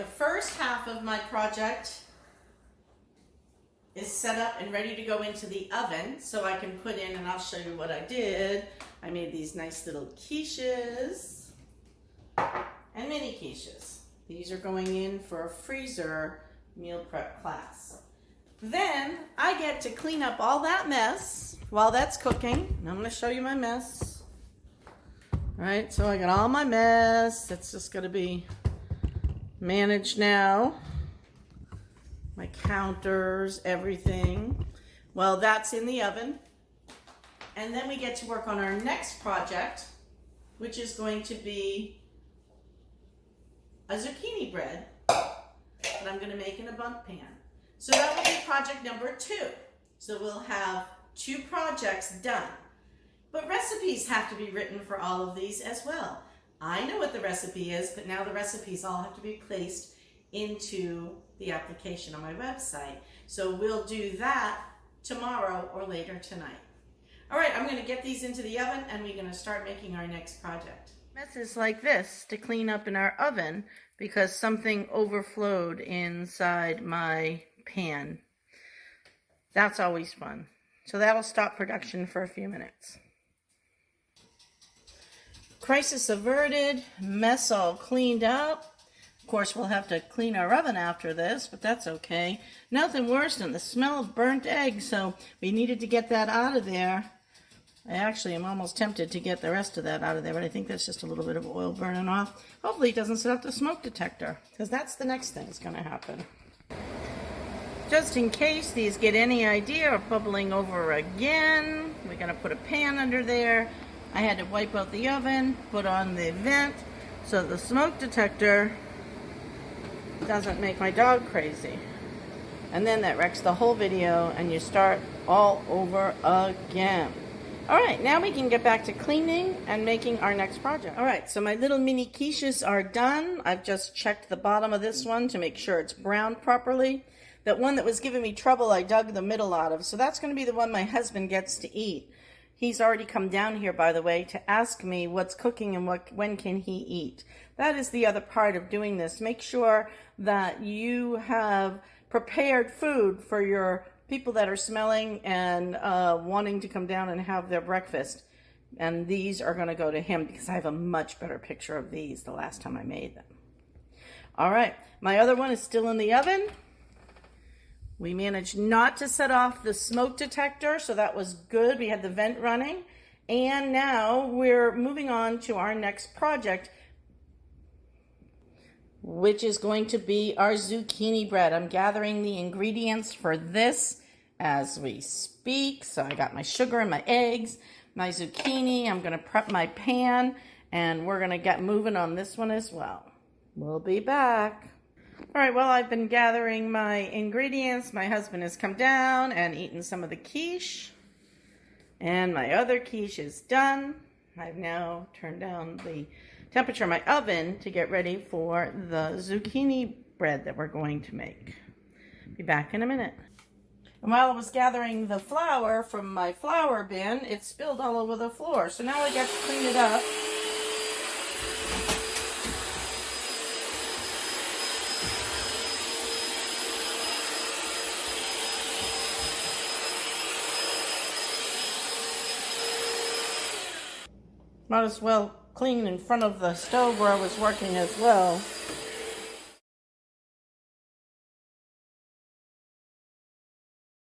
the first half of my project is set up and ready to go into the oven so I can put in, and I'll show you what I did. I made these nice little quiches and mini quiches. These are going in for a freezer meal prep class. Then I get to clean up all that mess while that's cooking. And I'm going to show you my mess. All right, so I got all my mess. It's just going to be managed now. My counters, everything. Well, that's in the oven. And then we get to work on our next project, which is going to be a zucchini bread that I'm going to make in a bundt pan. So that will be project number 2. So we'll have 2 projects done. But recipes have to be written for all of these as well. I know what the recipe is, but now the recipes all have to be placed into the application on my website. So we'll do that tomorrow or later tonight. All right, I'm going to get these into the oven and we're going to start making our next project. Messes like this to clean up in our oven because something overflowed inside my pan. That's always fun. So that'll stop production for a few minutes. Crisis averted, mess all cleaned up. Of course, we'll have to clean our oven after this, but that's okay. Nothing worse than the smell of burnt eggs, so we needed to get that out of there. I actually am almost tempted to get the rest of that out of there, but I think that's just a little bit of oil burning off. Hopefully it doesn't set up the smoke detector, because that's the next thing that's going to happen. Just in case these get any idea of bubbling over again, we're going to put a pan under there. I had to wipe out the oven, put on the vent, so the smoke detector doesn't make my dog crazy. And then that wrecks the whole video and you start all over again. All right, now we can get back to cleaning and making our next project. All right, so my little mini quiches are done. I've just checked the bottom of this one to make sure it's browned properly. That one that was giving me trouble, I dug the middle out of. So that's going to be the one my husband gets to eat. He's already come down here, by the way, to ask me what's cooking and when can he eat. That is the other part of doing this. Make sure that you have prepared food for your people that are smelling and wanting to come down and have their breakfast. And these are going to go to him because I have a much better picture of these the last time I made them. All right, my other one is still in the oven. We managed not to set off the smoke detector, so that was good. We had the vent running. And now we're moving on to our next project, which is going to be our zucchini bread. I'm gathering the ingredients for this as we speak. So I got my sugar and my eggs, my zucchini. I'm going to prep my pan, and we're going to get moving on this one as well. We'll be back. All right, well, I've been gathering my ingredients. My husband has come down and eaten some of the quiche. And my other quiche is done. I've now turned down the temperature of my oven to get ready for the zucchini bread that we're going to make. Be back in a minute. And while I was gathering the flour from my flour bin, it spilled all over the floor. So now I got to clean it up. Might as well clean in front of the stove where I was working as well.